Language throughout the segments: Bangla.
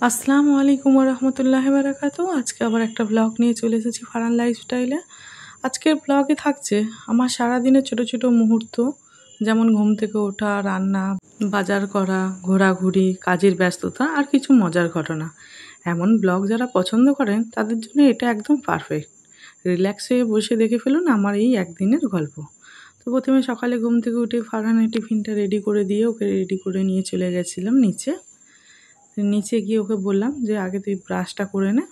আসসালামু আলাইকুম রহমতুল্লাহ বারাকাতু। আজকে আবার একটা ব্লগ নিয়ে চলে এসেছি ফারহান লাইফস্টাইলে। আজকের ব্লগে থাকছে আমার সারাদিনের ছোট ছোট মুহূর্ত, যেমন ঘুম থেকে ওঠা, রান্না, বাজার করা, ঘোরাঘুরি, কাজের ব্যস্ততা আর কিছু মজার ঘটনা। এমন ব্লগ যারা পছন্দ করেন তাদের জন্য এটা একদম পারফেক্ট। রিল্যাক্স হয়ে বসে দেখে ফেলুন আমার এই একদিনের গল্প। তো প্রথমে সকালে ঘুম থেকে উঠে ফারহানের টিফিনটা রেডি করে দিয়ে ওকে রেডি করে নিয়ে চলে গেছিলাম নিচে। নিচে গিয়ে ওকে বললাম যে আগে তুই ব্রাশটা করে নে,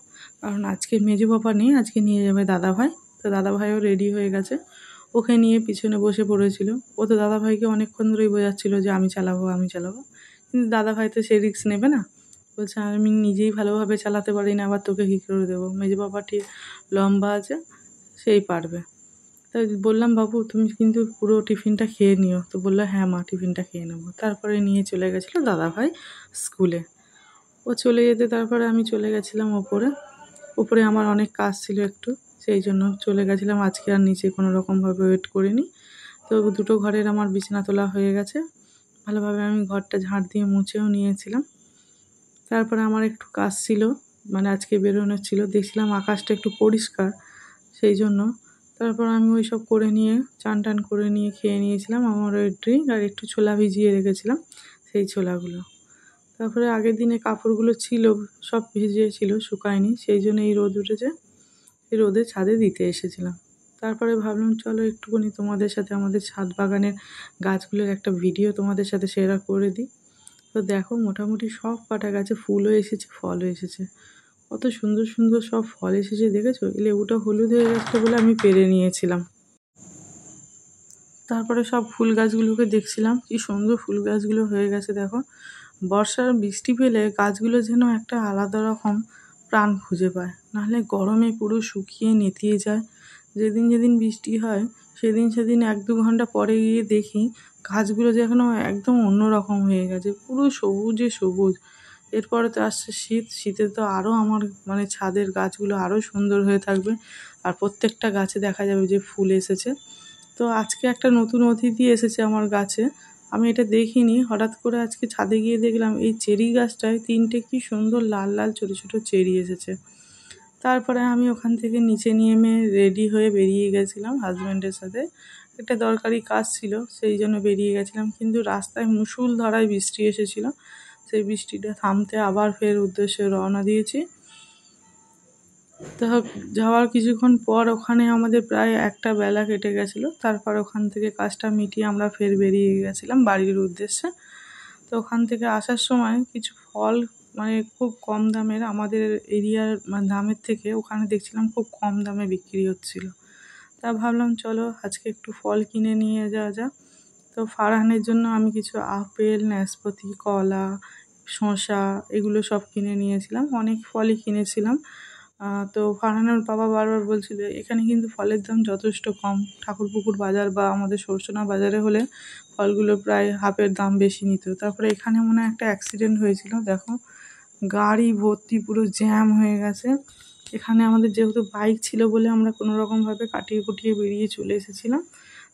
কারণ আজকে মেজো বাবা নেই, আজকে নিয়ে যাবে দাদাভাই। তো দাদাভাইও রেডি হয়ে গেছে, ওকে নিয়ে পিছনে বসে পড়েছিল। ও তো দাদাভাইকে অনেকক্ষণ ধরেই বোঝাচ্ছিল যে আমি চালাবো আমি চালাবো, কিন্তু দাদাভাই তো সে রিস্ক নেবে না, বলছে আমি নিজেই ভালোভাবে চালাতে পারি না, আবার তোকে কী করে দেবো, মেজো বাবাটি লম্বা আছে, সেই পারবে। তাই বললাম বাবু তুমি কিন্তু পুরো টিফিনটা খেয়ে নিও। তো বললো হ্যাঁ মা টিফিনটা খেয়ে নেবো। তারপরে নিয়ে চলে গেছিলো দাদাভাই স্কুলে। ও চলে যেতে তারপরে আমি চলে গেছিলাম ওপরে আমার অনেক কাজ ছিল একটু, সেই জন্য চলে গেছিলাম। আজকে আর নিচে কোনো রকমভাবে ওয়েট করিনি। তো দুটো ঘরের আমার বিছানা তোলা হয়ে গেছে, ভালোভাবে আমি ঘরটা ঝাঁট দিয়ে মুছেও নিয়েছিলাম। তারপরে আমার একটু কাজ ছিল, মানে আজকে বেরোনোর ছিল, দেখছিলাম আকাশটা একটু পরিষ্কার, সেই জন্য তারপর আমি ওই সব করে নিয়ে চান টান করে নিয়ে খেয়ে নিয়েছিলাম আমার ওই ড্রিঙ্ক, আর একটু ছোলা ভিজিয়ে রেখেছিলাম সেই ছোলাগুলো। তারপরে আগের দিনে কাপড়গুলো ছিল সব ভিজে ছিল, শুকায়নি, সেই জন্য এই রোদ উঠেছে, এই রোদে ছাদে দিতে এসেছিলাম। তারপরে ভাবলাম চলো একটুখানি তোমাদের সাথে আমাদের ছাদ বাগানের গাছগুলোর একটা ভিডিও তোমাদের সাথে শেয়ার করে দিই। তো দেখো মোটামুটি সব কটা গাছে ফুলও এসেছে, ফলও এসেছে, কত সুন্দর সুন্দর সব ফল এসেছে দেখেছো। লেবুটা হলুদ হয়ে গেছে বলে আমি পেরে নিয়েছিলাম। তারপরে সব ফুল গাছগুলোকে দেখছিলাম, কি সুন্দর ফুল গাছগুলো হয়ে গেছে দেখো। বর্ষার বৃষ্টি পেলে গাছগুলো যেন একটা আলাদা রকম প্রাণ খুঁজে পায়, নাহলে গরমে পুরো শুকিয়ে নেতিয়ে যায়। যেদিন যেদিন বৃষ্টি হয় সেদিন এক দু ঘন্টা পরে গিয়ে দেখি গাছগুলো যেন একদম অন্যরকম হয়ে গেছে, পুরো সবুজে সবুজ। এরপরে তো আসছে শীত, শীতে তো আরও আমার মানে ছাদের গাছগুলো আরও সুন্দর হয়ে থাকবে, আর প্রত্যেকটা গাছে দেখা যাবে যে ফুল এসেছে। তো আজকে একটা নতুন অতিথি এসেছে আমার গাছে, আমি এটা দেখিনি, হঠাৎ করে আজকে ছাদে গিয়ে দেখলাম এই চেরি গাছটায় 3টে কি সুন্দর লাল লাল ছোটো ছোটো চেরি এসেছে। তারপরে আমি ওখান থেকে নিচে নেমে রেডি হয়ে বেরিয়ে গেছিলাম হাজব্যান্ডের সাথে, একটা দরকারি কাজ ছিল সেই জন্য বেরিয়ে গেছিলাম, কিন্তু রাস্তায় মুষলধারায় বৃষ্টি এসেছিলো, সেই বৃষ্টিটা থামতে আবার ফের উদ্দেশ্যে রওনা দিয়েছি। তো যাওয়ার কিছুক্ষণ পর ওখানে আমাদের প্রায় একটা বেলা কেটে গেছিলো। তারপর ওখান থেকে কাজটা মিটিয়ে আমরা ফের বেরিয়ে গেছিলাম বাড়ির উদ্দেশ্যে। তো ওখান থেকে আসার সময় কিছু ফল মানে খুব কম দামের, আমাদের এরিয়ার দামের থেকে ওখানে দেখছিলাম খুব কম দামে বিক্রি হচ্ছিল। তা ভাবলাম চলো আজকে একটু ফল কিনে নিয়ে যাওয়া যাক। তো ফারহানের জন্য আমি কিছু আপেল, নাশপাতি, কলা, শসা এগুলো সব কিনে নিয়েছিলাম, অনেক ফলই কিনেছিলাম। তো ফারহানের বাবা বারবার বলছিল এখানে কিন্তু ফলের দাম যথেষ্ট কম, ঠাকুরপুকুর বাজার বা আমাদের সরসোনা বাজারে হলে ফলগুলো প্রায় হাফের দাম বেশি নিত। তারপরে এখানে মনে হয় একটা অ্যাক্সিডেন্ট হয়েছিল, দেখো গাড়ি ভর্তি পুরো জ্যাম হয়ে গেছে। এখানে আমাদের যেহেতু বাইক ছিল বলে আমরা কোনো রকমভাবে কাটিয়ে কুটিয়ে বেরিয়ে চলে এসেছিলাম।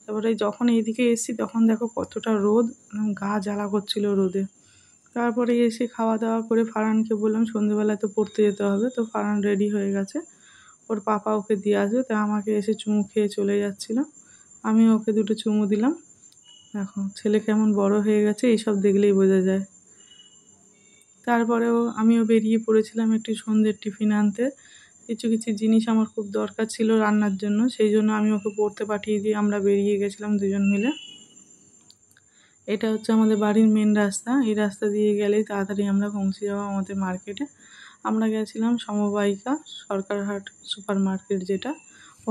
তারপরে যখন এইদিকে এসেছি তখন দেখো কতটা রোদ, গা জ্বালা করছিল রোদে। তারপরে এসে খাওয়া দাওয়া করে ফারহানকে বললাম সন্ধ্যেবেলায় তো পড়তে যেতে হবে, তো ফারহান রেডি হয়ে গেছে, ওর পাপা ওকে দিয়ে আসবে, তো আমাকে এসে চুমু খেয়ে চলে যাচ্ছিলো, আমি ওকে দুটো চুমু দিলাম। দেখো ছেলে কেমন বড় হয়ে গেছে, এইসব দেখলেই বোঝা যায়। তারপরেও আমিও বেরিয়ে পড়েছিলাম একটু সন্ধ্যের টিফিন আনতে, কিছু কিছু জিনিস আমার খুব দরকার ছিল রান্নার জন্য, সেই জন্য আমি ওকে পড়তে পাঠিয়ে দিয়ে আমরা বেরিয়ে গেছিলাম দুজন মিলে। এটা হচ্ছে আমাদের বাড়ির মেন রাস্তা, এই রাস্তা দিয়ে গেলেই তাড়াতাড়ি আমরা পৌঁছে যাবো আমাদের মার্কেটে। আমরা গেছিলাম সমবায়িকা সরকারহাট সুপার মার্কেট, যেটা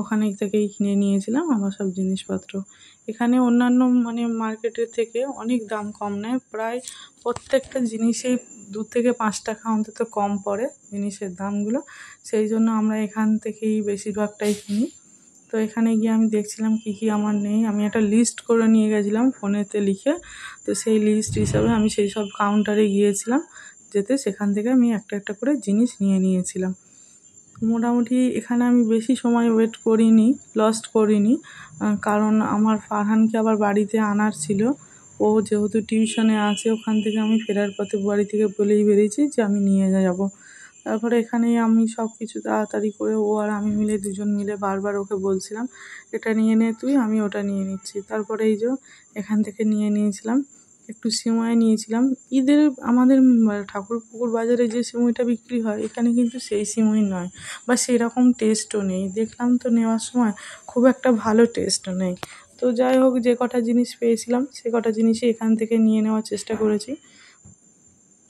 ওখানে থেকেই কিনে নিয়েছিলাম আমার সব জিনিসপত্র। এখানে অন্যান্য মানে মার্কেটের থেকে অনেক দাম কম নেয়, প্রায় প্রত্যেকটা জিনিসেই 2 থেকে 5 টাকা অন্তত কম পড়ে জিনিসের দামগুলো, সেই জন্য আমরা এখান থেকেই বেশিরভাগটাই কিনি। তো এখানে গিয়ে আমি দেখছিলাম কী কী আমার নেই, আমি একটা লিস্ট করে নিয়ে গেছিলাম ফোনেতে লিখে। তো সেই লিস্ট হিসাবে আমি সেই সব কাউন্টারে গিয়েছিলাম, যেতে সেখান থেকে আমি একটা একটা করে জিনিস নিয়ে নিয়েছিলাম। মোটামুটি এখানে আমি বেশি সময় ওয়েট করিনি, লস্ট করিনি, কারণ আমার ফারহানকে আবার বাড়িতে আনার ছিল, ও যেহেতু টিউশনে আছে, ওখান থেকে আমি ফেরার পথে বাড়ি থেকে বলেই বেরিয়েছি যে আমি নিয়ে যাব। তারপরে এখানেই আমি সব কিছু তাড়াতাড়ি করে ও আর আমি মিলে দুজন মিলে বারবার ওকে বলছিলাম এটা নিয়ে নে তুই, আমি ওটা নিয়ে নিচ্ছি। তারপরে এই যে এখান থেকে নিয়ে নিয়েছিলাম, একটু সিমাই নিয়েছিলাম। ঈদের আমাদের ঠাকুরপুকুর বাজারে যে সিমুইটা বিক্রি হয় এখানে কিন্তু সেই সিমুই নয়, বা সেরকম টেস্টও নেই। দেখলাম তো নেওয়ার সময় খুব একটা ভালো টেস্টও নেই। তো যাই হোক, যে কটা জিনিস পেয়েছিলাম সে কটা জিনিসই এখান থেকে নিয়ে নেওয়ার চেষ্টা করেছি।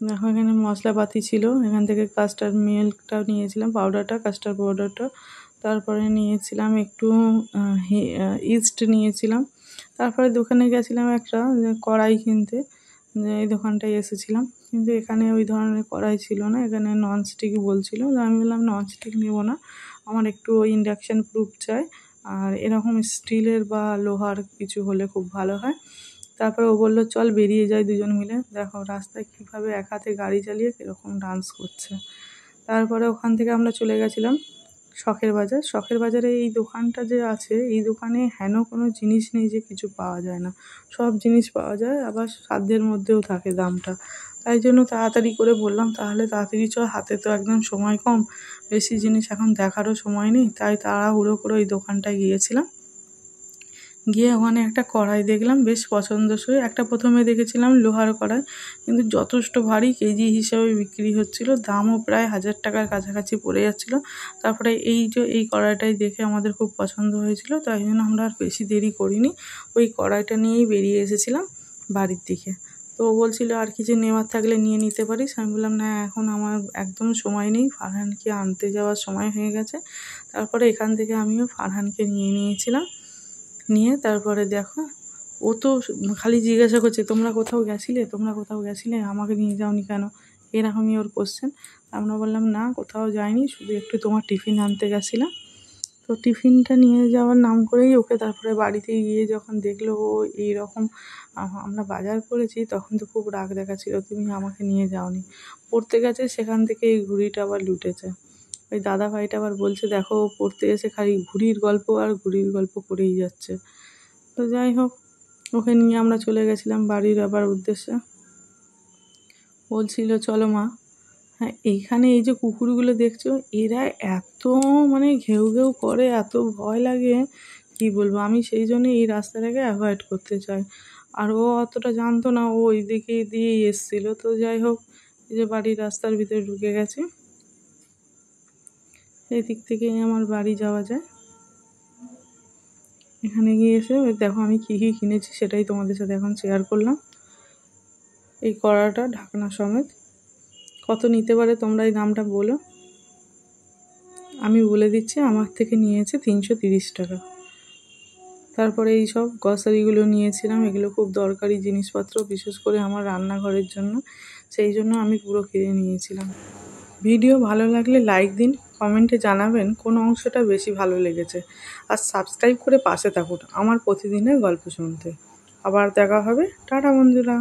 দেখো এখানে মশলাপাতি ছিল, এখান থেকে কাস্টার্ড মিল্কটাও নিয়েছিলাম, কাস্টার্ড পাউডারটা। তারপরে নিয়েছিলাম একটু ইস্ট নিয়েছিলাম। তারপরে দোকানে গেছিলাম একটা কড়াই কিনতে, এই দোকানটায় এসেছিলাম, কিন্তু এখানে ওই ধরনের কড়াই ছিল না, এখানে ননস্টিক বলছিল। আমি বললাম ননস্টিক নেবো না, আমার একটু ওই ইন্ডাকশান প্রুফ চাই, আর এরকম স্টিলের বা লোহার কিছু হলে খুব ভালো হয়। তারপরে ও বললো চল বেরিয়ে যাই দুজন মিলে। দেখো রাস্তায় কীভাবে এক হাতে গাড়ি চালিয়ে কীরকম ডান্স করছে। তারপরে ওখান থেকে আমরা চলে গেছিলাম শখের বাজার। শখের বাজারে এই দোকানটা যে আছে, এই দোকানে হেন কোনো জিনিস নেই যে কিছু পাওয়া যায় না, সব জিনিস পাওয়া যায়, আবার সাধ্যের মধ্যেও থাকে দামটা। তাই জন্য তাড়াতাড়ি করে বললাম তাহলে তাড়াতাড়ি চ, হাতে তো একদম সময় কম, বেশি জিনিস এখন দেখারও সময় নেই। তাই তাড়াহুড়ো করে ওই দোকানটায় গিয়েছিলাম। গিয়ে ওখানে একটা কড়াই দেখলাম বেশ পছন্দসই। একটা প্রথমে দেখেছিলাম লোহার কড়াই, কিন্তু যথেষ্ট ভারী, কেজি হিসাবে বিক্রি হচ্ছিল, দামও প্রায় 1000 টাকার কাছাকাছি পড়ে যাচ্ছিলো। তারপরে এই কড়াইটাই দেখে আমাদের খুব পছন্দ হয়েছিল, তাই জন্য আমরা আর বেশি দেরি করিনি, ওই কড়াইটা নিয়েই বেরিয়ে এসেছিলাম বাড়ির দিকে। তো ও বলছিল আর কিছু নেওয়ার থাকলে নিয়ে নিতে পারিস। আমি বললাম না, এখন আমার একদম সময় নেই, ফারহানকে আনতে যাওয়ার সময় হয়ে গেছে। তারপরে এখান থেকে আমিও ফারহানকে নিয়ে নিয়েছিলাম। নিয়ে তারপরে দেখো ও তো খালি জিজ্ঞাসা করছে তোমরা কোথাও গেছিলে, তোমরা কোথাও গেছিলে, আমাকে নিয়ে যাওনি কেন, এরকমই ওর কোশ্চেন। আমরা বললাম না কোথাও যাইনি, শুধু একটু তোমার টিফিন আনতে গেছিলাম। তো টিফিনটা নিয়ে যাওয়ার নাম করেই ওকে তারপরে বাড়িতে গিয়ে যখন দেখলো ও এইরকম আমরা বাজার করেছি, তখন তো খুব রাগ দেখাচ্ছিল তুমি আমাকে নিয়ে যাওনি। পড়তে গেছে, সেখান থেকে এই ঘুড়িটা আবার লুটেছে। ওই দাদা ভাইটা আবার বলছে দেখো ও পড়তে এসে খালি ঘুড়ির গল্প আর ঘুড়ির গল্প করেই যাচ্ছে। তো যাই হোক, ওকে নিয়ে আমরা চলে গেছিলাম বাড়ির আবার উদ্দেশ্যে। বলছিল চলো মা। হ্যাঁ, এইখানে এই যে কুকুরগুলো দেখছো, এরা এত মানে ঘেউ ঘেউ করে, এত ভয় লাগে কি বলবো। আমি সেই জন্য এই রাস্তাটাকে অ্যাভয়েড করতে চাই। আর ও অতটা জানতো না, ও ওই দিকে দিয়েই এসেছিলো। তো যাই হোক, এই যে বাড়ির রাস্তার ভিতরে ঢুকে গেছে, এই দিক থেকে আমার বাড়ি যাওয়া যায়। এখানে গিয়ে এসে ওই দেখো আমি কী কী কিনেছি সেটাই তোমাদের সাথে এখন শেয়ার করলাম। এই কড়াটা ঢাকনা সমেত, কত নিতে পারে তোমরা এই দামটা বলো। আমি বলে দিচ্ছি, আমার থেকে নিয়েছে 330 টাকা। তারপরে এই সব গ্রসারিগুলো নিয়েছিলাম, এগুলো খুব দরকারি জিনিসপত্র, বিশেষ করে আমার রান্নাঘরের জন্য, সেই জন্য আমি পুরো কিনে নিয়েছিলাম। ভিডিও ভালো লাগলে লাইক দিন, কমেন্টে জানাবেন কোন অংশটা বেশি ভালো লেগেছে, আর সাবস্ক্রাইব করে পাশে থাকুন আমার প্রতিদিনের গল্প শুনতে। আবার দেখা হবে, টাটা বন্ধুরা।